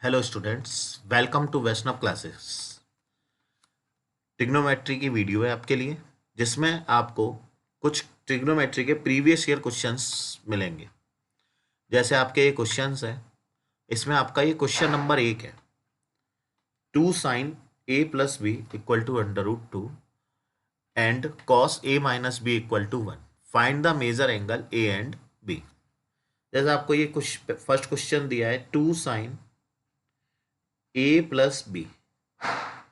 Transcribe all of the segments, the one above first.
Hello students, welcome to Vaishnav classes. Trigonometry की video है आपके लिए, जिसमें आपको कुछ ट्रिग्नोमेट्री के प्रीवियस ईयर क्वेश्चंस मिलेंगे। जैसे आपके ये क्वेश्चंस हैं, इसमें आपका ये क्वेश्चन नंबर 1 है, 2 sine A plus B equal to √2 and cos A minus B equal to 1, find the measure angle A and B. जैसे आपको ये कुछ फर्स्ट क्वेश्चन दिया है, 2 sine A plus B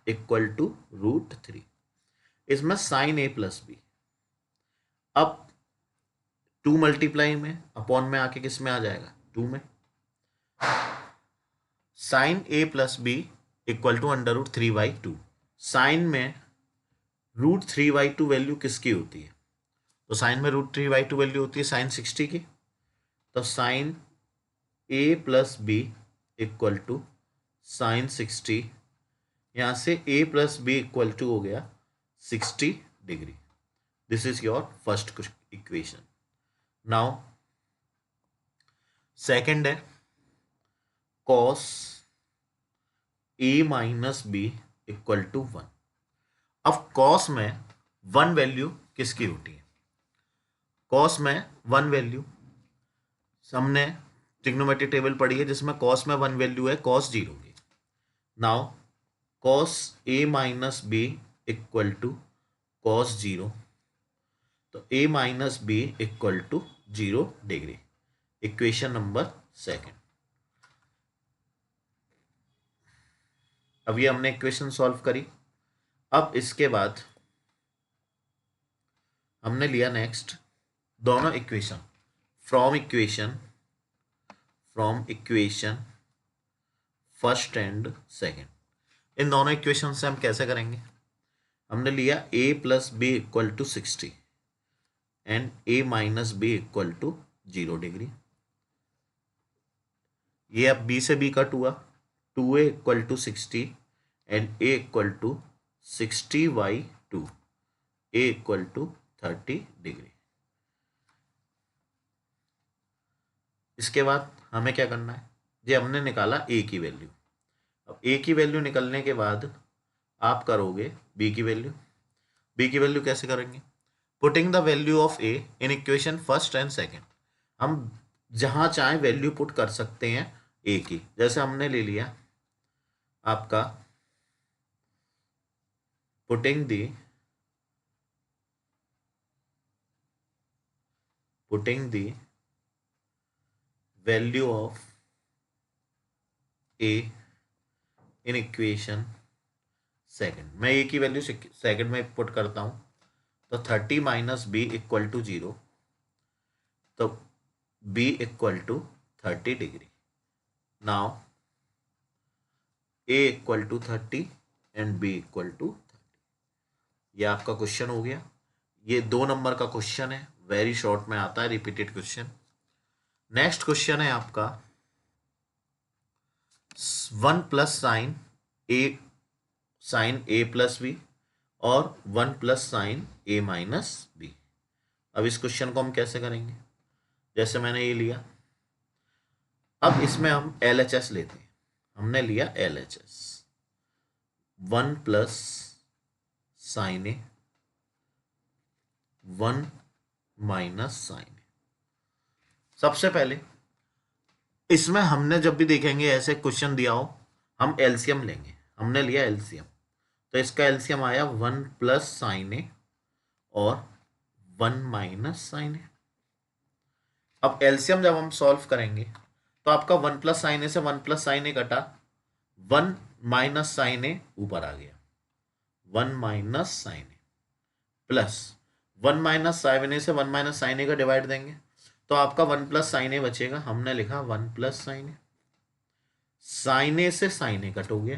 equal to √3, इसमें साइन ए प्लस बी। अब 2 multiply में upon में आके किस में आ जाएगा, 2 में। Sine A plus B equal to √3/2। Sine में √3/2 वैल्यू किसकी होती है? तो साइन में √3/2 वैल्यू होती है साइन 60 की। तो sine A plus B equal to sine 60, यहाँ से a plus B equal to हो गया 60 degree. This is your first equation. Now second है cos a minus B equal to 1। अब कॉस में 1 वैल्यू किसकी होती है? कॉस में 1 वैल्यू, हमने ट्रिग्नोमेट्री टेबल पढ़ी है जिसमें कॉस में 1 वैल्यू है कॉस 0 की। Now cos a minus B equal to cos 0, तो a minus B equal to 0 degree. Equation number second. अब ये हमने इक्वेशन सॉल्व करी। अब इसके बाद हमने लिया नेक्स्ट दोनों equation from equation first and second. इन दोनों इक्वेशन से हम कैसे करेंगे? हमने लिया a plus B equal to 60 and a minus B equal to 0 degree. ये अब b से b कट हुआ, 2a equal to 60 and a equal to 60/2, a equal to 30 degree. इसके बाद हमें क्या करना है? ये हमने निकाला a की वैल्यू। अब a की वैल्यू निकलने के बाद आप करोगे b की वैल्यू। b की वैल्यू कैसे करेंगे? Putting the value of a in equation first and second. हम जहां चाहें वैल्यू पुट कर सकते हैं a की। जैसे हमने ले लिया आपका putting the value of a in equation second. मैं a की वैल्यू सेकेंड में पुट करता हूं, तो 30 माइनस बी इक्वल टू 0, तो b equal to 30 degree. Now a equal to 30 and b equal to 30। ये आपका क्वेश्चन हो गया। ये 2 नंबर का क्वेश्चन है, वेरी शॉर्ट में आता है, रिपीटेड क्वेश्चन। नेक्स्ट क्वेश्चन है आपका 1 plus sine A plus B और 1 प्लस साइन ए माइनस बी। अब इस क्वेश्चन को हम कैसे करेंगे? जैसे मैंने ये लिया, अब इसमें हम LHS लेते हैं। हमने लिया LHS 1 plus sine A 1 minus sine ए। सबसे पहले इसमें हमने जब भी देखेंगे ऐसे क्वेश्चन दिया हो, हम एलसीएम लेंगे। हमने लिया एलसीएम, तो इसका एलसीएम आया 1 प्लस साइन ए और 1 माइनस साइन ए। अब एलसीएम जब हम सॉल्व करेंगे तो आपका 1 प्लस साइन ए से 1 प्लस साइन ए कटा, 1 माइनस साइन ए ऊपर आ गया, 1 minus sine A plus 1 minus sine ए से 1 माइनस साइन ए का डिवाइड देंगे तो आपका 1 प्लस साइन ए बचेगा। हमने लिखा 1 प्लस साइन ए। साइन ए से साइन ए कट हो गया,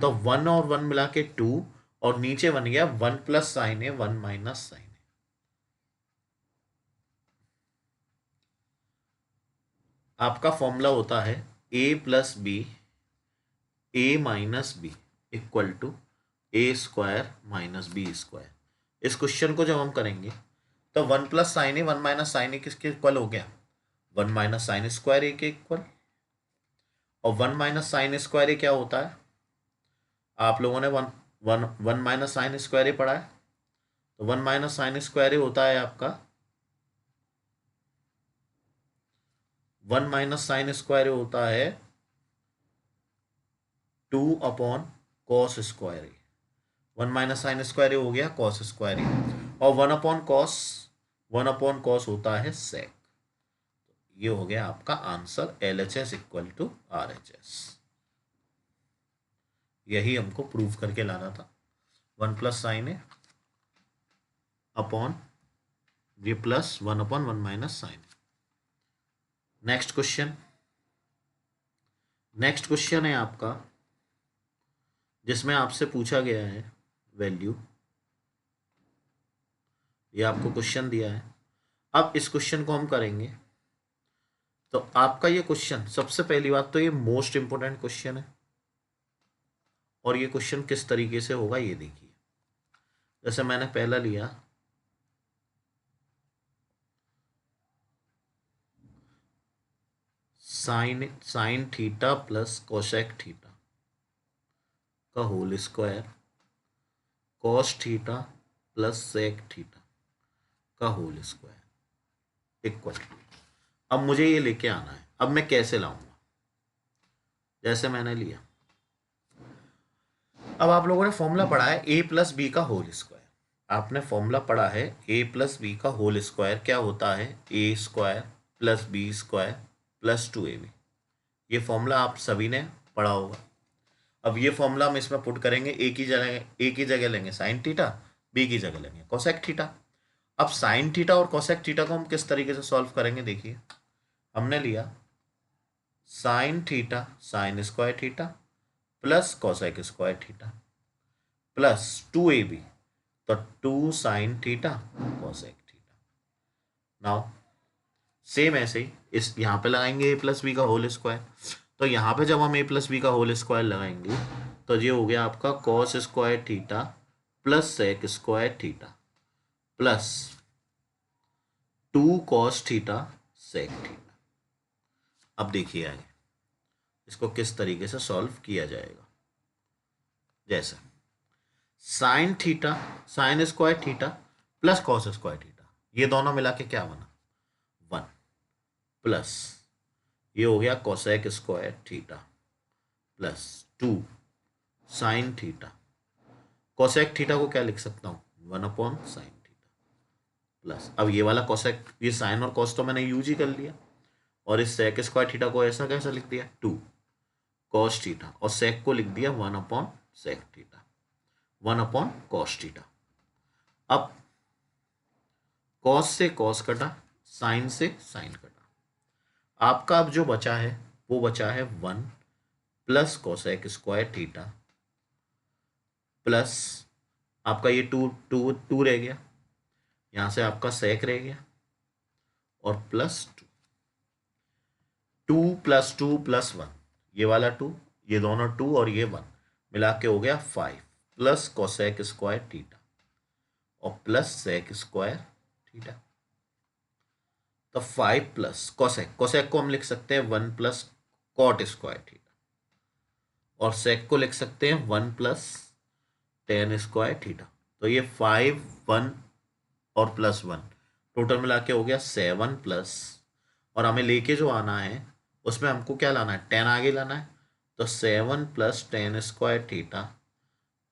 तो 1 और 1 मिला के 2, और नीचे बन गया 1 plus sine A 1 minus sine A. आपका फॉर्मूला होता है a plus B A minus B equal to A square minus B square. इस क्वेश्चन को जब हम करेंगे तो 1 plus sine A 1 minus sine A किसके इक्वल हो गया? 1 माइनस साइन स्क्वायर ए के इक्वल। और 1 माइनस साइन स्क्वायर क्या होता है, आप लोगों ने वन माइनस साइन स्क्वायर पढ़ा है, तो 1 माइनस साइन स्क्वायर होता है आपका 1 माइनस साइन स्क्वायर होता है 2 upon cos square. 1 minus sine square हो गया कॉस स्क्वायर, और 1 अपॉन कॉस होता है सेक। ये हो गया आपका answer, LHS equal to RHS। यही हमको प्रूव करके लाना था। 1 प्लस साइन ए अपॉन ये plus 1 upon 1 minus sine. Next question है आपका, जिसमें आपसे पूछा गया है वैल्यू, ये आपको क्वेश्चन दिया है। अब इस क्वेश्चन को हम करेंगे, तो आपका ये क्वेश्चन, सबसे पहली बात तो ये मोस्ट इंपोर्टेंट क्वेश्चन है, और ये क्वेश्चन किस तरीके से होगा ये देखिए। जैसे मैंने पहला लिया, sine theta plus cosec theta का whole square, cos theta plus sec theta का होल स्क्वायर इक्वल टू। अब मुझे ये लेके आना है। अब मैं कैसे लाऊंगा, जैसे मैंने लिया, अब आप लोगों ने फॉर्मूला पढ़ा है a प्लस बी का होल स्क्वायर। आपने फॉर्मूला पढ़ा है a प्लस बी का होल स्क्वायर क्या होता है, a square plus B square plus 2ab। ये फॉर्मूला आप सभी ने पढ़ा होगा। अब ये फॉर्मूला हम इसमें पुट करेंगे, a की जगह लेंगे साइन थीटा, b की जगह लेंगे कोसेक थीटा। अब साइन थीटा और कोसेक थीटा को हम किस तरीके से सॉल्व करेंगे, देखिए। हमने लिया sine theta sine square theta plus cosec square theta plus 2ab, तो 2 sine theta cosec theta. Now same ऐसे ही इस यहाँ पे लगाएंगे a प्लस बी का होल स्क्वायर। तो यहाँ पे जब हम a प्लस बी का होल स्क्वायर लगाएंगे, तो ये हो गया आपका cos square theta plus sec square theta plus 2 cos theta sec theta. अब देखिए आगे इसको किस तरीके से सॉल्व किया जाएगा। जैसे sign theta sine square theta plus cos square theta, ये दोनों मिला के क्या बना 1, प्लस ये हो गया cosec square theta plus 2 sine theta. Cosec theta को क्या लिख सकता हूँ 1 अपॉन साइन थीटा प्लस, अब ये वाला कोसेक, ये साइन और कॉस तो मैंने यूज ही कर लिया, और इस सेक स्क्वायर थीटा को ऐसा कैसा लिख दिया 2 कॉस थीटा, और सेक को लिख दिया 1 upon sec theta, 1 upon cos theta. अब कॉस से कॉस कटा, साइन से साइन कटा, आपका अब जो बचा है वो बचा है 1 plus cosec square theta plus आपका ये 2 रह गया, यहाँ से आपका सेक रह गया, और प्लस 2 प्लस 2 प्लस 1, ये वाला 2, ये दोनों 2 और ये 1 मिला के हो गया 5 प्लस कोसेक स्क्वायर थीटा और प्लस सेक स्क्वायर थीटा। तो 5 प्लस कोसेक, कोसेक को हम लिख सकते हैं 1 प्लस कॉट स्क्वायर थीटा, और सेक को लिख सकते हैं 1 प्लस टेन स्क्वायर थीटा। तो ये 5 1 और प्लस 1 टोटल मिला के हो गया 7 प्लस, और हमें लेके जो आना है उसमें हमको क्या लाना है 10 आगे लाना है, तो 7 plus tan square theta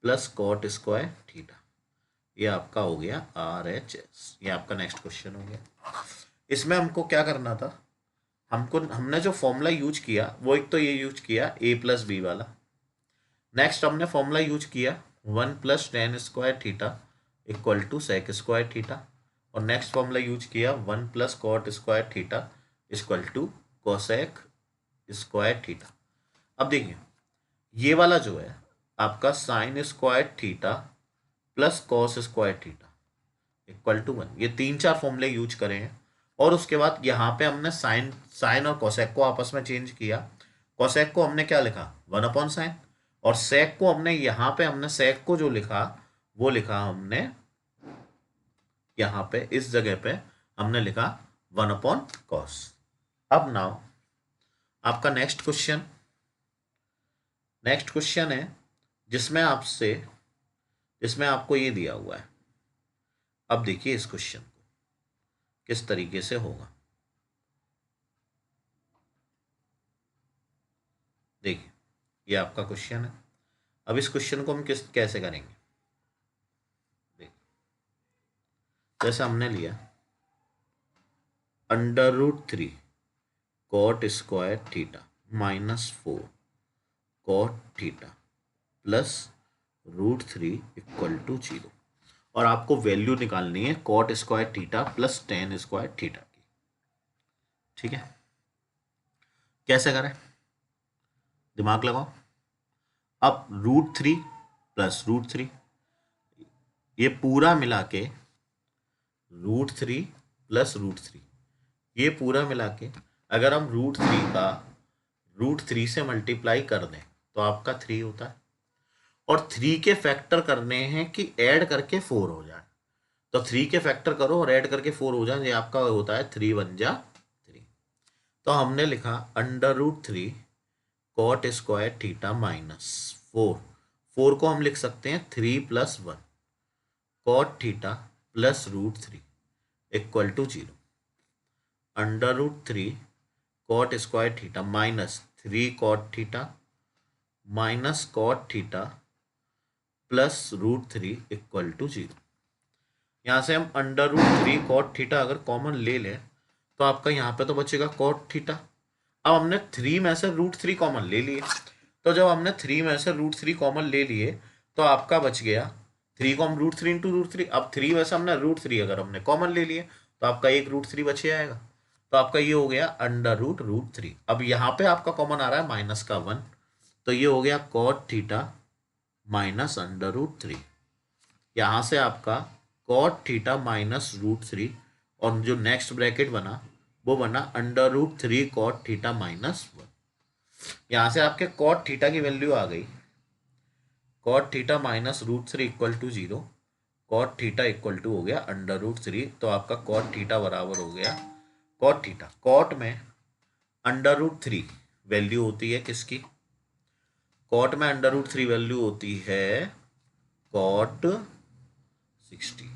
plus cot square theta. ये आपका हो गया RHS। ये आपका नेक्स्ट क्वेश्चन हो गया। इसमें हमको क्या करना था, हमने जो फॉर्मूला यूज किया वो एक तो ये यूज किया a प्लस बी वाला। नेक्स्ट हमने फॉर्मूला यूज किया 1 plus tan square theta equal to sec square theta, और नेक्स्ट फॉर्मूला यूज किया 1 plus cot square theta equal to cosec square theta. अब देखिए ये वाला जो है आपका sine square theta plus cos square theta equal to 1, ये 3-4 फॉर्मूले यूज करे हैं, और उसके बाद यहाँ पे हमने साइन और कोसेक को आपस में चेंज किया। कोसेक को हमने क्या लिखा 1 अपॉन साइन, और सेक को हमने यहाँ पे हमने सेक को जो लिखा वो लिखा हमने यहाँ पे इस जगह पे हमने लिखा 1 अपॉन कॉस। अब नाउ आपका नेक्स्ट क्वेश्चन, नेक्स्ट क्वेश्चन है जिसमें आपको ये दिया हुआ है। अब देखिए इस क्वेश्चन को किस तरीके से होगा। देखिए ये आपका क्वेश्चन है। अब इस क्वेश्चन को हम कैसे करेंगे। देखिए जैसे हमने लिया √3 cot square theta -4 cot theta plus √3 = 0, और आपको वैल्यू निकालनी है cot square theta plus tan square theta की। ठीक है, कैसे करें, दिमाग लगाओ। अब √3 प्लस √3, ये पूरा मिला के √3 प्लस √3, ये पूरा मिला के अगर हम √3 का √3 से मल्टीप्लाई कर दें तो आपका 3 होता है, और 3 के फैक्टर करने हैं कि ऐड करके 4 हो जाए। तो 3 के फैक्टर करो और ऐड करके 4 हो जाए, ये आपका होता है 3 × 1 = 3। तो हमने लिखा √3 कॉट स्क्वायर थीटा -4, 4 को हम लिख सकते हैं 3 + 1 cot theta plus √3 = 0। √3 cot square theta -3 cot theta minus cot theta plus √3 = 0। यहाँ से हम √3 कॉट थीटा अगर कॉमन ले लें तो आपका यहाँ पे तो बचेगा कॉट थीटा। अब हमने 3 में से √3 कॉमन ले लिए, तो जब हमने 3 में से √3 कॉमन ले लिए तो आपका बच गया 3 को हम √3 × √3। अब 3 में से हमने √3 अगर हमने कॉमन ले लिए तो आपका एक √3 बचे आएगा, तो आपका ये हो गया √√3। अब यहाँ पे आपका कॉमन आ रहा है -1, तो ये हो गया कॉट थीटा माइनस √3। यहाँ से आपका कॉट थीटा माइनस √3, और जो नेक्स्ट ब्रैकेट बना वो बना √3 कॉट थीटा -1। यहाँ से आपके कॉट थीटा की वैल्यू आ गई cot theta minus √3 = 0, cot theta हो गया √3। तो आपका कॉट थीटा बराबर हो गया कॉट थीटा। कॉट में √3 वैल्यू होती है किसकी, कॉट में √3 वैल्यू होती है कॉट 60।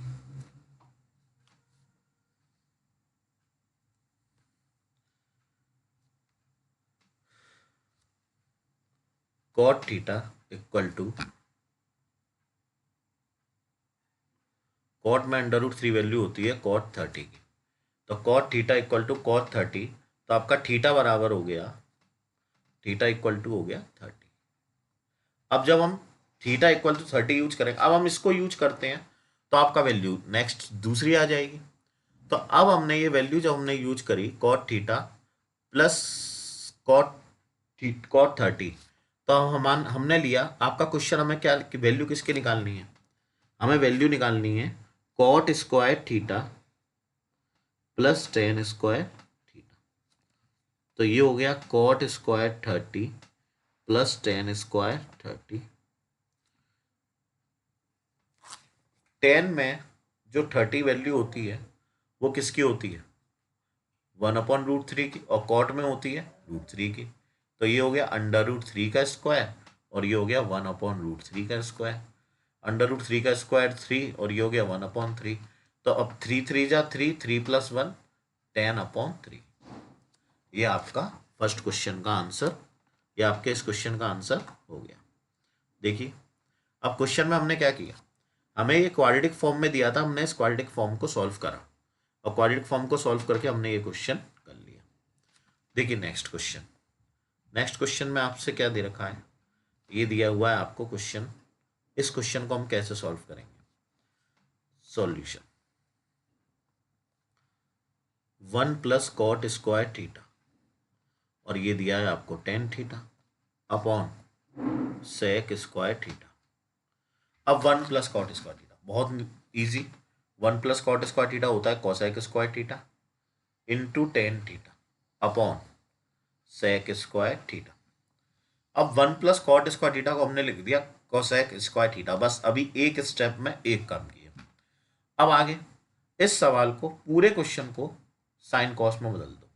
कॉट थीटा कॉट में √3 वैल्यू होती है कॉट 30 की, तो कॉट थीटा कॉट 30। तो आपका थीटा बराबर हो गया थीटा हो गया 30। अब जब हम थीटा =30 यूज करेंगे, अब हम इसको यूज करते हैं तो आपका वैल्यू नेक्स्ट दूसरी आ जाएगी। तो अब हमने ये वैल्यू जब हमने यूज करी कॉट थीटा प्लस कॉट 30, तो हमने लिया आपका क्वेश्चन, हमें क्या वैल्यू किसकी निकालनी है, हमें वैल्यू निकालनी है cot square theta plus tan square theta. तो ये हो गया cot square 30 plus tan square 30। 10 में जो 30 वैल्यू होती है वो किसकी होती है 1/√3 की, और कॉट में होती है √3 की। तो ये हो गया √3 का स्क्वायर, और ये हो गया 1/√3 का स्क्वायर। √3 का स्क्वायर 3, और ये हो गया 1/3। तो अब 3 3 जा 3, 3 + 1 10/3। ये आपका फर्स्ट क्वेश्चन का आंसर, ये आपके इस क्वेश्चन का आंसर हो गया। देखिए अब क्वेश्चन में हमने क्या किया, हमें ये क्वाड्रेटिक फॉर्म में दिया था, हमने इस क्वाड्रेटिक फॉर्म को सॉल्व करा, और क्वाड्रेटिक फॉर्म को सॉल्व करके हमने ये क्वेश्चन कर लिया। देखिए नेक्स्ट क्वेश्चन में आपसे क्या दे रखा है, ये दिया हुआ है आपको क्वेश्चन। इस क्वेश्चन को हम कैसे सॉल्व करेंगे, सॉल्यूशन 1 + कॉट स्क्वायर थीटा, और ये दिया है आपको tan theta upon sec square theta. अब 1 + कॉट स्क्वायर थीटा बहुत इजी, 1 + कॉट स्क्वायर थीटा होता है cosec square theta into tan theta upon sec square theta. अब 1 + कॉट स्क्वायर थीटा को हमने लिख दिया कोसेक स्क्वायर थीटा, बस अभी एक स्टेप में एक काम किया। अब आगे इस सवाल को पूरे क्वेश्चन को साइन कॉस में बदल दो,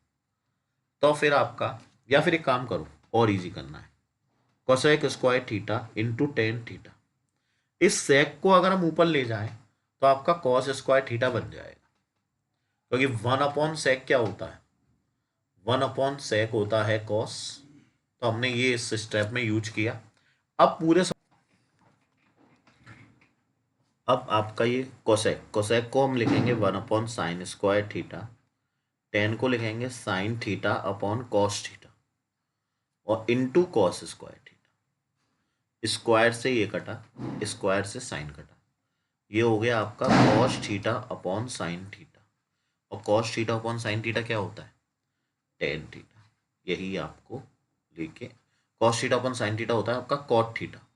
तो फिर आपका, या फिर एक काम करो और इजी करना है, cosec square theta into tan theta. इस सेक को अगर हम ऊपर ले जाएं तो आपका कॉस स्क्वायर थीटा बन जाएगा, क्योंकि वन अपॉन सेक क्या होता है, वन अपॉन सेक होता है कॉस। तो हमने ये इस स्टेप में यूज किया। अब अब आपका ये कोसेक, कोसेक को हम लिखेंगे one upon sine square theta, tan को लिखेंगे sine theta upon cos theta, और into cos square theta. Square से ये कटा, स्क्वायर से साइन कटा, ये हो गया आपका cos theta upon sine theta. और cos theta upon sine theta क्या होता है, टेन थीटा। यही आपको लेके, cos theta upon sine theta होता है आपका कॉट थीटा,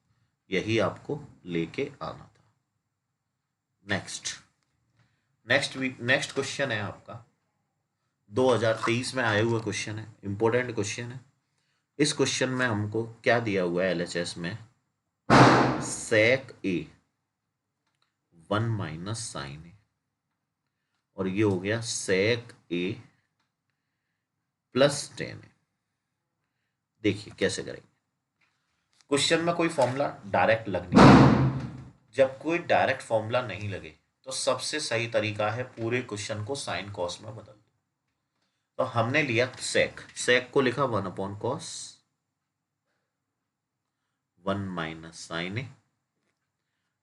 यही आपको लेके आना था। नेक्स्ट क्वेश्चन है आपका 2023 में आए हुए क्वेश्चन है, इंपॉर्टेंट क्वेश्चन है। इस क्वेश्चन में हमको क्या दिया हुआ है एलएचएस में, सेक ए वन माइनस साइन ए, और ये हो गया सेक ए प्लस टेन ए। देखिए कैसे करेंगे। क्वेश्चन में कोई फॉर्मूला डायरेक्ट लग नहीं है। जब कोई डायरेक्ट फॉर्मूला नहीं लगे तो सबसे सही तरीका है पूरे क्वेश्चन को साइन कॉस में बदल दो। तो हमने लिया सेक, सेक को लिखा one upon cos, one minus sine A.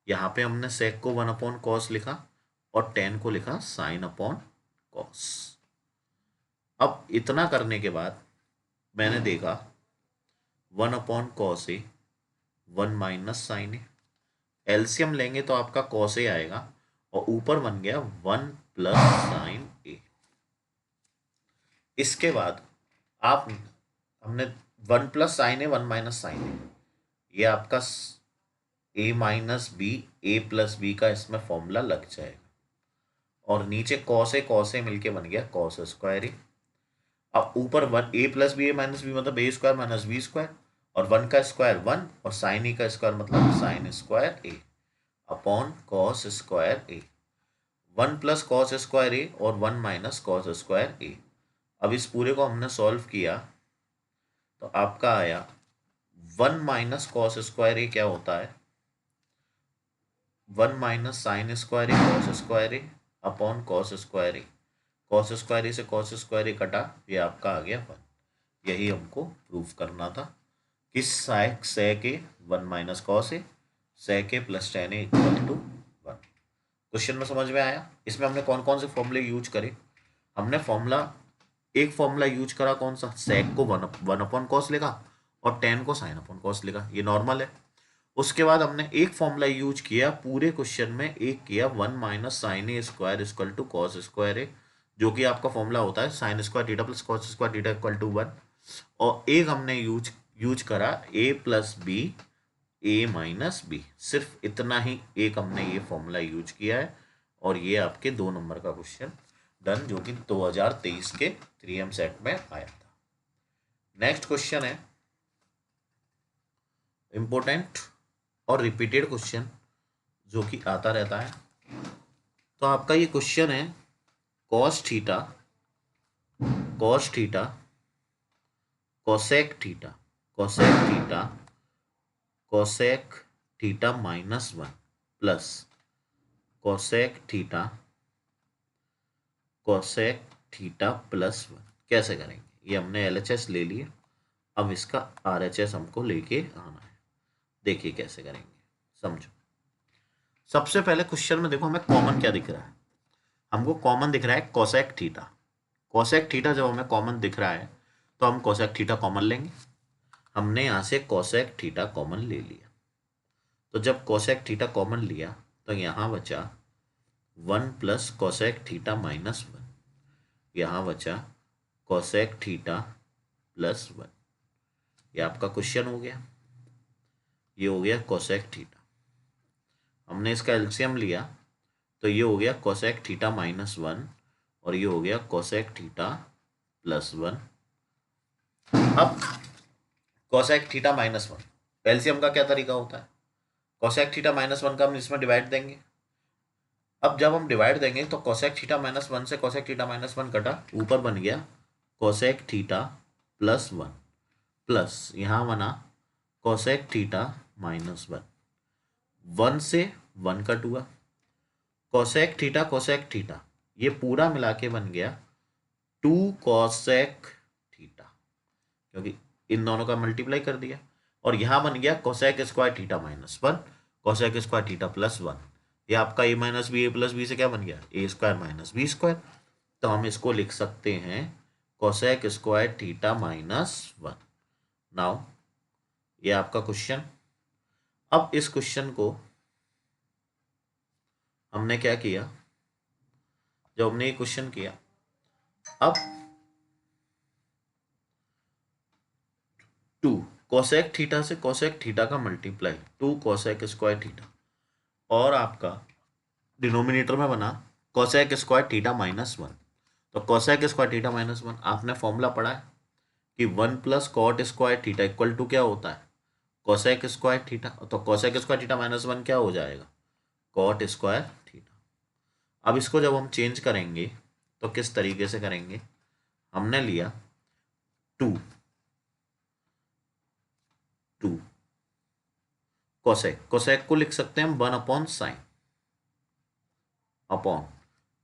यहां पे हमने सेक को वन अपॉन कॉस लिखा और टेन को लिखा साइन अपॉन कॉस। अब इतना करने के बाद मैंने देखा one upon cos A, one minus sine A, LCM लेंगे तो आपका कॉस ए आएगा, और ऊपर बन गया वन प्लस साइन ए। इसके बाद आप हमने वन प्लस साइन ए, वन माइनस साइन ए, ये आपका ए माइनस बी, ए प्लस बी का इसमें फॉर्मूला लग जाएगा, और नीचे कॉस ए मिलके बन गया कॉस स्क्वायर ए। अब ऊपर one, A plus B, A minus B मतलब ए स्क्वायर माइनस बी स्क्वायर, और वन का स्क्वायर वन, और साइन ए का स्क्वायर मतलब साइन स्क्वायर ए अपॉन कॉस स्क्वायर ए। वन प्लस कॉस स्क्वायर ए और वन माइनस कॉस स्क्वायर ए। अब इस पूरे को हमने सॉल्व किया तो आपका आया वन माइनस कॉस स्क्वायर ए क्या होता है, वन माइनस साइन स्क्वायर ए कॉस स्क्वायर ए अपॉन कॉस स्क्वायर ए। कॉस स्क्वायर ए से कॉस स्क्वायर ए कटा, ये आपका आ गया वन। यही हमको प्रूफ करना था कि sec A one minus cos A, sec A plus tan A equal to one. Question में समझ में आया। इसमें हमने कौन कौन से फॉर्मूले यूज करे। हमने एक फॉर्मूला यूज करा कौन सा, सेक को वन अपॉन कॉस लिखा और टेन को साइन अपॉन कॉस लिखा, ये नॉर्मल है। उसके बाद हमने एक फॉर्मूला यूज किया पूरे क्वेश्चन में, एक किया one minus sine A square equal to cos square A, जो कि आपका फॉर्मूला होता है sine square theta plus cos square theta equal to one. और एक हमने यूज करा A plus B, A minus B, सिर्फ इतना ही एक हमने ये फॉर्मूला यूज किया है। और ये आपके 2 नंबर का क्वेश्चन डन, जो कि 2023 के 3M सेट में आया था। नेक्स्ट क्वेश्चन है इंपॉर्टेंट और रिपीटेड क्वेश्चन जो कि आता रहता है। तो आपका ये क्वेश्चन है cos theta cosec theta minus one plus cosec theta plus one कैसे करेंगे। ये हमने एलएचएस ले लिए, अब इसका आरएचएस हमको लेके आना है। देखिए कैसे करेंगे, समझो। सबसे पहले क्वेश्चन में देखो हमें कॉमन क्या दिख रहा है। हमको कॉमन दिख रहा है कोसेक थीटा। कोसेक थीटा जब हमें कॉमन दिख रहा है तो हम कोसेक थीटा कॉमन लेंगे। हमने यहाँ से कोसेक थीटा कॉमन ले लिया, तो जब कोसेक थीटा कॉमन लिया तो यहाँ बचा one plus cosec theta minus one, यहाँ बचा कोसेक थीटा प्लस वन। ये आपका क्वेश्चन हो गया, ये हो गया कोसेक थीटा। हमने इसका एलसीएम लिया तो ये हो गया कोसेक थीटा माइनस वन, और ये हो गया कोसेक थीटा प्लस वन। अब cosec theta minus one, LCM का क्या तरीका होता है, कोसेक थीटा माइनस वन का हम इसमें डिवाइड देंगे। अब जब हम डिवाइड देंगे तो कोसेक थीटा माइनस वन से कोसेक थीटा माइनस वन कटा, ऊपर बन गया cosec theta plus one, plus यहाँ बना कोसेक थीटा माइनस 1, 1 से 1 कट हुआ, कोसेक थीटा ये पूरा मिला के बन गया 2 कोसेक थीटा, क्योंकि इन दोनों का मल्टीप्लाई कर दिया, और यहां बन गया cosec square theta minus 1, cosec square theta plus 1। ये आपका ए माइनस बी, ए प्लस बी से क्या बन गया, ए स्क्वायर माइनस बी स्क्वायर। तो हम इसको लिख सकते हैं cosec square theta minus 1। Now ये आपका क्वेश्चन। अब इस क्वेश्चन को हमने क्या किया, जब हमने ये क्वेश्चन किया, अब 2 कोसेक थीटा से कोसेक थीटा का मल्टीप्लाई 2 कोसेक स्क्वायर थीटा, और आपका डिनोमिनेटर में बना कोसेक स्क्वायर थीटा माइनस 1। तो कोसेक स्क्वायर थीटा माइनस 1 आपने फॉर्मूला पढ़ा है कि 1 plus cot square theta equal to क्या होता है, कोसेक स्क्वायर थीटा। तो कोसेक स्क्वायर थीटा माइनस 1 क्या हो जाएगा, कॉट स्क्वायर थीटा। अब इसको जब हम चेंज करेंगे तो किस तरीके से करेंगे, हमने लिया 2 कोसेक को लिख सकते हैं हम 1 अपॉन साइन, अपॉन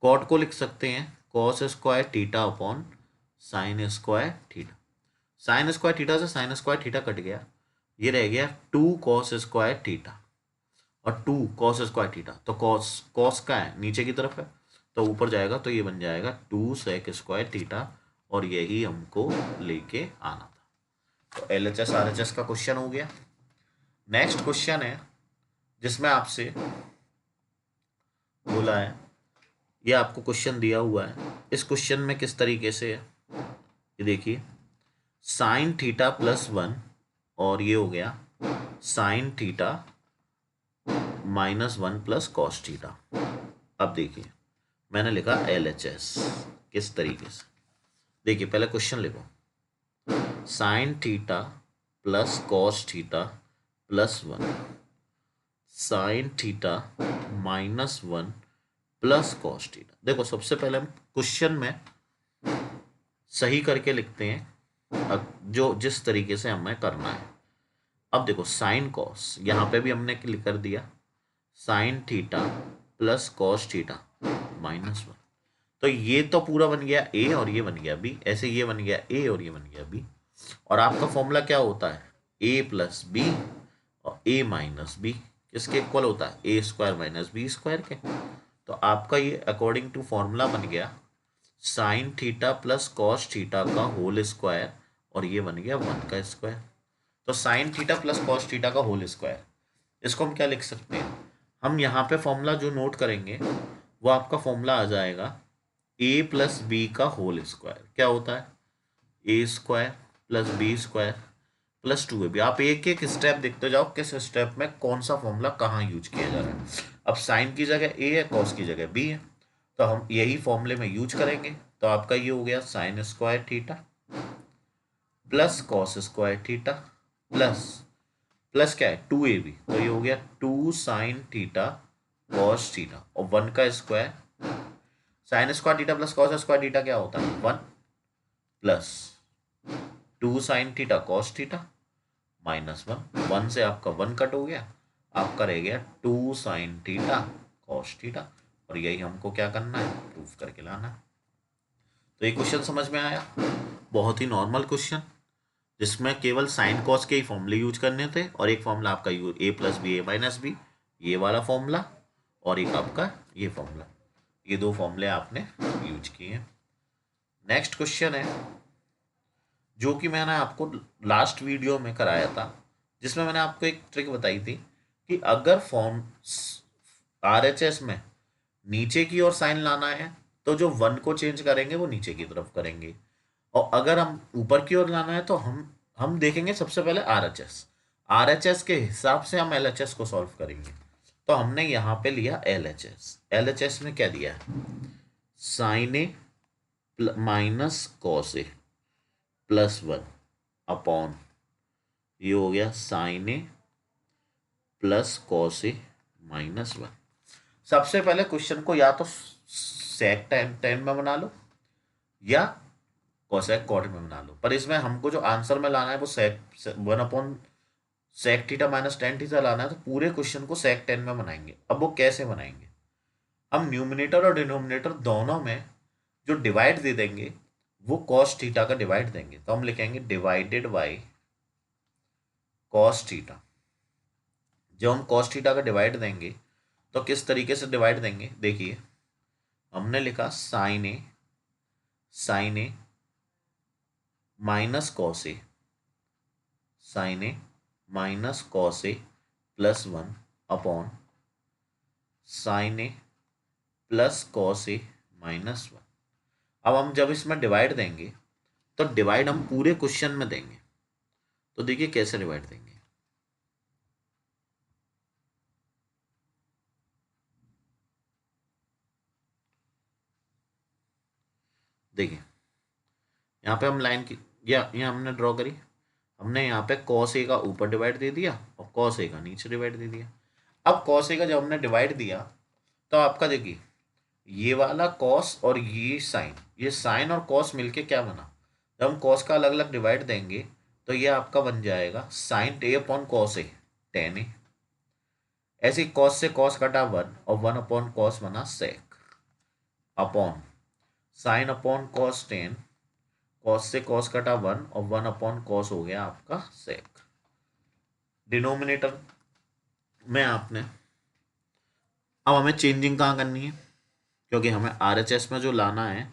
कॉट को लिख सकते हैं cos square theta upon sine square theta. Sine square theta से साइन स्क्वायर थीटा कट गया, ये रह गया 2 कॉस स्क्वायर थीटा, और 2 कॉस स्क्वायर थीटा, तो कॉस का है नीचे की तरफ है, तो ऊपर जाएगा तो ये बन जाएगा 2 सेक स्क्वायर थीटा, और यही हमको लेके आना था। तो LHS RHS का क्वेश्चन हो गया। नेक्स्ट क्वेश्चन है जिसमें आपसे बोला है, ये आपको क्वेश्चन दिया हुआ है, इस क्वेश्चन में किस तरीके से है ये देखिए, साइन थीटा प्लस 1 और ये हो गया sine theta minus 1 plus cos theta. अब देखिए मैंने लिखा LHS किस तरीके से, देखिए पहले क्वेश्चन लिखो, sign theta plus cos theta plus 1, sign theta minus 1 plus cos theta. देखो सबसे पहले हम क्वेश्चन में सही करके लिखते हैं जो जिस तरीके से हमें करना है। अब देखो साइन कॉस, यहाँ पे भी हमने कर दिया sign theta plus cos theta minus 1, तो ये तो पूरा बन गया ए और ये बन गया बी, ऐसे ये बन गया ए और ये बन गया बी। और आपका फॉर्मूला क्या होता है, ए प्लस बी और ए माइनस बी किसके इक्वल होता है, A square minus B square के। तो आपका ये अकॉर्डिंग टू फॉर्मूला बन गया sine theta plus cos theta का होल स्क्वायर, और ये बन गया 1 का स्क्वायर। तो sign theta plus cos theta का होल स्क्वायर, इसको हम क्या लिख सकते हैं, हम यहाँ पे फॉर्मूला जो नोट करेंगे वो आपका फॉर्मूला आ जाएगा ए प्लस बी का होल स्क्वायर, क्या होता है A square plus B square plus 2ab। आप एक एक स्टेप देखते जाओ किस स्टेप में कौन सा फॉर्मूला कहाँ यूज किया जा रहा है। अब साइन की जगह ए है, कॉस की जगह बी है, तो हम यही फॉर्मूले में यूज करेंगे। तो आपका ये हो गया sine square theta plus cos square theta plus क्या है 2ab, तो ये हो गया 2 साइन थीटा कॉस थीटा और 1 का square. Sign square theta plus cos square theta क्या होता है 1 plus 2 sine theta cos theta minus 1 से आपका 1 कट हो गया, आपका रह गया 2 साइन थीटा कॉस थीटा, और यही हमको क्या करना है, प्रूफ करके लाना है। तो ये क्वेश्चन समझ में आया, बहुत ही नॉर्मल क्वेश्चन जिसमें केवल साइन कॉस के ही फॉर्मूले यूज करने थे, और एक फॉर्मूला आपका ए plus B A minus B ये वाला फॉर्मूला, और एक आपका ये फॉर्मूला, ये 2 फॉर्मूले आपने यूज किए हैं। नेक्स्ट क्वेश्चन है जो कि मैंने आपको लास्ट वीडियो में कराया था, जिसमें मैंने आपको एक ट्रिक बताई थी कि अगर फॉर्म RHS में नीचे की ओर साइन लाना है तो जो 1 को चेंज करेंगे वो नीचे की तरफ करेंगे, और अगर हम ऊपर की ओर लाना है तो हम देखेंगे सबसे पहले RHS के हिसाब से हम LHS को सॉल्व करेंगे। तो हमने यहाँ पे लिया LHS में क्या दिया है, साइन ए माइनस कॉस ए प्लस 1 अपॉन ये हो गया sign A plus cos A minus 1। सबसे पहले क्वेश्चन को या तो सेक टेन में बना लो या कोसेक कॉट में बना लो, पर इसमें हमको जो आंसर में लाना है वो sec 1 upon sec theta minus tan theta लाना है तो पूरे क्वेश्चन को सेक टेन में बनाएंगे। अब वो कैसे बनाएंगे, हम न्यूमिनेटर और डिनोमिनेटर दोनों में जो डिवाइड दे देंगे वो कॉस थीटा का डिवाइड देंगे, तो हम लिखेंगे डिवाइडेड बाई कॉस थीटा। जब हम कॉस थीटा का डिवाइड देंगे तो किस तरीके से डिवाइड देंगे, देखिए हमने लिखा sign A minus cos A, sign A minus cos A plus one upon sign A plus cos A minus one. अब हम जब इसमें डिवाइड देंगे तो डिवाइड हम पूरे क्वेश्चन में देंगे, तो देखिए कैसे डिवाइड देंगे। देखिए यहाँ पे हम लाइन की ये हमने ड्रॉ करी, हमने यहाँ पे कॉस ए का ऊपर डिवाइड दे दिया और कॉस ए का नीचे डिवाइड दे दिया। अब कॉस ए का जब हमने डिवाइड दिया तो आपका देखिए ये वाला कॉस और ये साइन और कॉस मिलके क्या बना, जब हम कॉस का अलग अलग डिवाइड देंगे तो ये आपका बन जाएगा sign A upon cos A ten ए। ऐसे कॉस से कॉस कटा वन और वन अपॉन कॉस बना sec upon sine upon cos tan, cos से कॉस कटा वन और वन अपॉन कॉस हो गया आपका सेक। डिनोमिनेटर में आपने अब हमें चेंजिंग कहाँ करनी है, क्योंकि हमें RHS में जो लाना है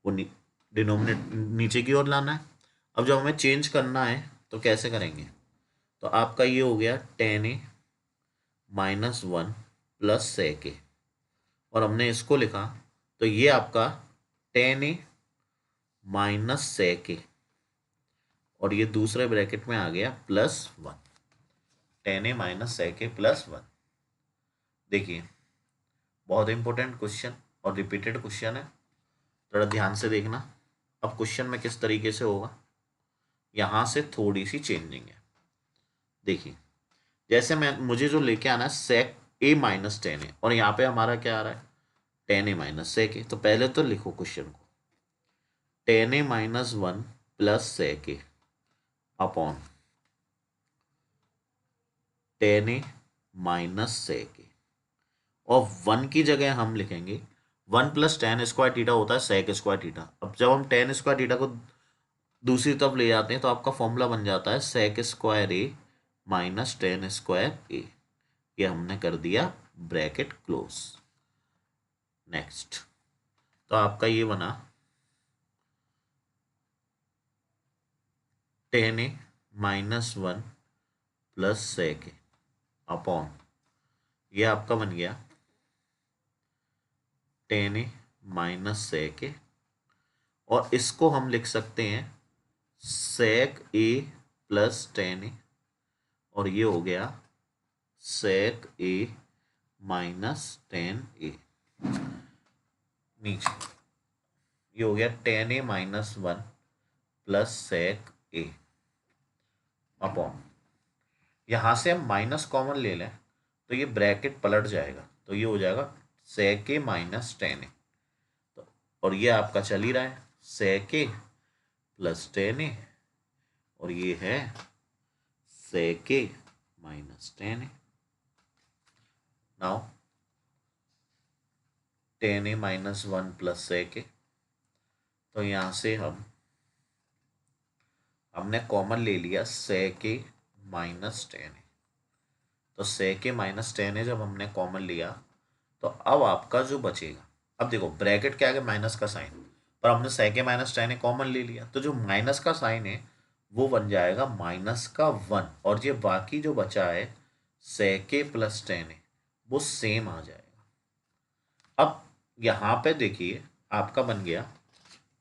वो डिनोमिनेट नीचे की ओर लाना है। अब जब हमें चेंज करना है तो कैसे करेंगे, तो आपका ये हो गया टेन ए माइनस वन प्लस सेक ए, और हमने इसको लिखा तो ये आपका टेन ए माइनस सेक ए और ये दूसरे ब्रैकेट में आ गया plus one, ten A minus sec A plus one. देखिए बहुत इंपॉर्टेंट क्वेश्चन और रिपीटेड क्वेश्चन है, थोड़ा ध्यान से देखना। अब क्वेश्चन में किस तरीके से होगा, यहाँ से थोड़ी सी चेंजिंग है। देखिए जैसे मुझे जो लेके आना है सेक ए माइनस टेन ए और यहाँ पे हमारा क्या आ रहा है टेन ए माइनस सेक ए, तो पहले तो लिखो क्वेश्चन को टेन ए माइनस वन प्लस सेक ए अपॉन टेन ए माइनस सेक ए, और वन की जगह हम लिखेंगे one plus tan square theta होता है सेक स्क्वायर थीटा। अब जब हम टेन स्क्वायर थीटा को दूसरी तरफ ले जाते हैं तो आपका फॉर्मूला बन जाता है sec square A minus ten square ए, ये हमने कर दिया ब्रैकेट क्लोज। नेक्स्ट तो आपका ये बना टेन ए माइनस वन प्लस सेक ए अपॉन ये आपका बन गया टेन ए माइनस सेक ए, और इसको हम लिख सकते हैं सेक ए प्लस टेन ए, और ये हो गया सेक ए माइनस टेन ए। नीचे ये हो गया टेन ए माइनस वन प्लस सेक ए अपॉन, यहाँ से हम माइनस कॉमन ले लें तो ये ब्रैकेट पलट जाएगा, तो ये हो जाएगा सेक ए माइनस टेन ए, तो और ये आपका चल ही रहा है सेक ए प्लस टेन ए, और ये है सेक ए माइनस टेन ए। नाउ टेन ए माइनस वन प्लस सेक ए, तो यहाँ से हमने कॉमन ले लिया सेक ए माइनस टेन ए, तो सेक ए माइनस टेन ए जब हमने कॉमन लिया तो अब आपका जो बचेगा, अब देखो ब्रैकेट के आगे माइनस का साइन, पर हमने सेक ए माइनस टेन ए कॉमन ले लिया तो जो माइनस का साइन है वो बन जाएगा माइनस का वन, और ये बाकी जो बचा है सेक ए प्लस टेन ए वो सेम आ जाएगा। अब यहाँ पे देखिए आपका बन गया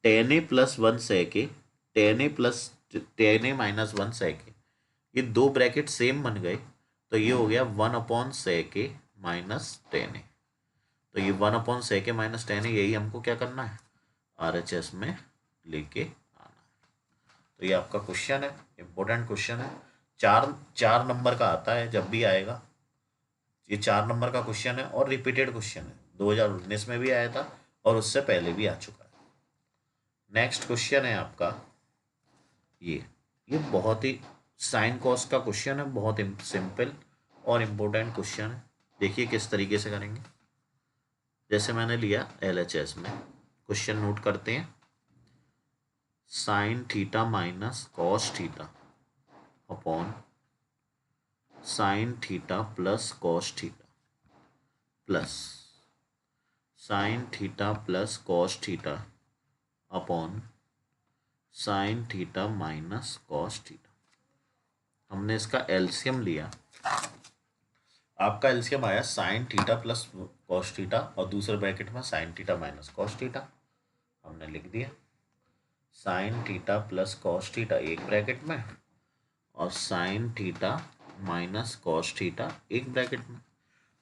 टेन ए प्लस वन सेक ए, टेन ए प्लस टेन ए माइनस वन सेक ए, ये दो ब्रैकेट सेम बन गए, तो ये हो गया वन अपॉन सेक ए माइनस टेन ए, तो ये वन अपॉन सेक ए माइनस टेन ए यही हमको क्या करना है RHS में लेके आना है। तो ये आपका क्वेश्चन है, इंपॉर्टेंट क्वेश्चन है, चार नंबर का आता है जब भी आएगा, ये 4 नंबर का क्वेश्चन है और रिपीटेड क्वेश्चन है, 2019 में भी आया था और उससे पहले भी आ चुका है। नेक्स्ट क्वेश्चन है आपका ये बहुत ही साइन कॉस का क्वेश्चन है, बहुत सिंपल और इम्पोर्टेंट क्वेश्चन है। देखिए किस तरीके से करेंगे। जैसे मैंने लिया LHS में, क्वेश्चन नोट करते हैं। Sign theta minus cos theta upon sine theta plus cos theta plus sign theta plus cos theta upon sine theta minus cos theta. हमने इसका एलसीएम लिया, आपका एलसीएम आया sign theta plus cos theta और दूसरे bracket में sign theta minus cos theta. हमने लिख दिया sign theta plus cos theta एक ब्रैकेट में और sine theta minus cos theta एक ब्रैकेट में।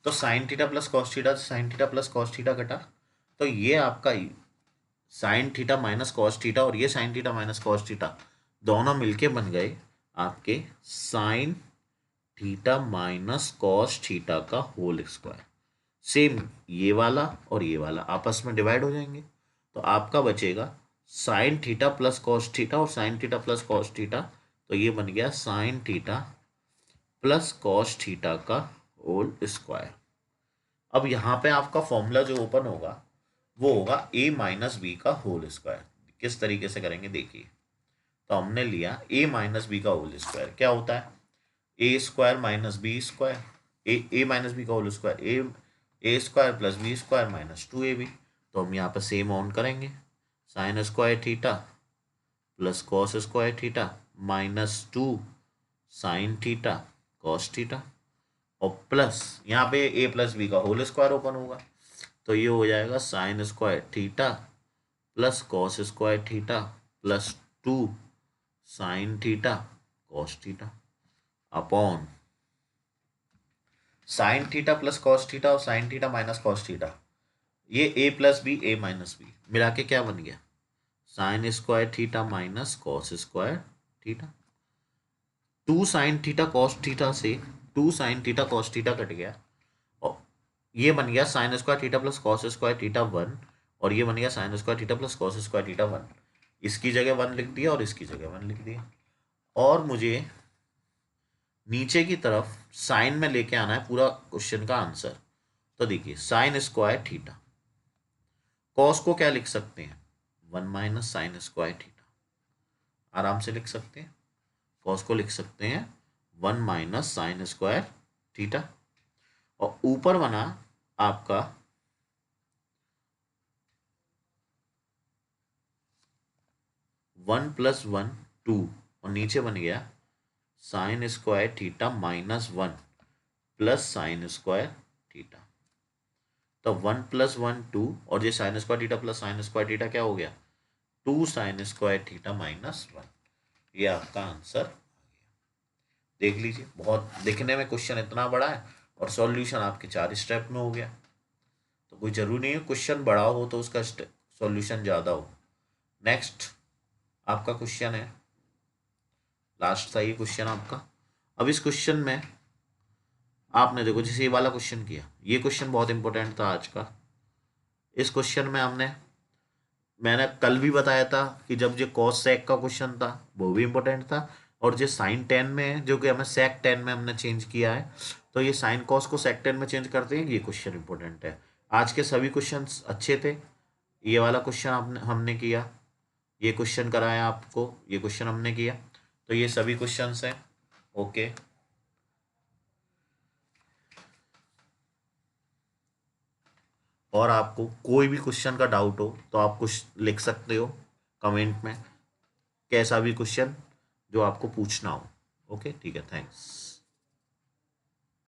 तो sign theta plus cos theta से sign theta plus cos theta कटा, तो ये आपका sign theta minus cos theta और ये sign theta minus cos theta दोनों मिलके बन गए आपके sign theta minus cos theta का होल स्क्वायर। सेम ये वाला और ये वाला आपस में डिवाइड हो जाएंगे, तो आपका बचेगा sine theta plus cos theta और sine theta plus cos theta, तो ये बन गया sine theta plus cos theta का होल स्क्वायर। अब यहाँ पे आपका फॉर्मूला जो ओपन होगा वो होगा a माइनस बी का होल स्क्वायर। किस तरीके से करेंगे देखिए। तो हमने लिया a माइनस बी का होल स्क्वायर, क्या होता है A square minus B square, A minus B का whole square A square plus B square minus 2ab। तो हम यहाँ पर सेम ऑन करेंगे, sine square theta plus cos square theta minus 2 sine theta cos theta और plus यहाँ पे A plus B का होल स्क्वायर ओपन होगा, तो ये हो जाएगा sine square theta plus cos square theta plus 2 sine theta cos theta upon sine theta plus cos theta और sine theta minus cos theta, ये A plus B A minus B मिला के क्या बन गया sine square theta minus cos square theta. 2 sine theta cos theta से 2 sine theta cos theta cut गया और ये बन गया sine square theta plus cos square theta 1 और ये बन गया sine square theta plus cos square theta 1। इसकी जगह 1 लिख दिया और इसकी जगह 1 लिख दिया। और मुझे नीचे की तरफ साइन में लेके आना है पूरा क्वेश्चन का आंसर। तो देखिए साइन स्क्वायर थीटा, कॉस को क्या लिख सकते हैं 1 माइनस साइन स्क्वायर थीटा, आराम से लिख सकते हैं। कॉस को लिख सकते हैं 1 माइनस साइन स्क्वायर थीटा और ऊपर बना आपका 1 प्लस 1 2 और नीचे बन गया sine square theta minus 1 plus sign square theta. तो 1 प्लस 1 2 और ये sign square theta plus sign square theta क्या हो गया 2 साइन स्क्वायर थीटा माइनस 1। ये आपका आंसर देख लीजिए। बहुत दिखने में क्वेश्चन इतना बड़ा है और सॉल्यूशन आपके 4 स्टेप में हो गया। तो कोई जरूरी नहीं है क्वेश्चन बड़ा हो तो उसका सॉल्यूशन ज़्यादा हो। नेक्स्ट आपका क्वेश्चन है, लास्ट था ये क्वेश्चन आपका। अब इस क्वेश्चन में आपने देखो जैसे ये वाला क्वेश्चन किया, ये क्वेश्चन बहुत इंपॉर्टेंट था आज का। इस क्वेश्चन में मैंने कल भी बताया था कि जब जो कॉस सेक का क्वेश्चन था वो भी इंपॉर्टेंट था और जो साइन टेन में है जो कि हमें सेक टेन में हमने चेंज किया है, तो ये साइन कॉस को सेक टेन में चेंज करते हैं, ये क्वेश्चन इंपॉर्टेंट है। आज के सभी क्वेश्चन अच्छे थे। ये वाला क्वेश्चन हमने किया, ये क्वेश्चन कराया आपको, ये क्वेश्चन हमने किया, तो ये सभी क्वेश्चन हैं। ओके, और आपको कोई भी क्वेश्चन का डाउट हो तो आप कुछ लिख सकते हो कमेंट में, कैसा भी क्वेश्चन जो आपको पूछना हो। ओके ठीक है, थैंक्स।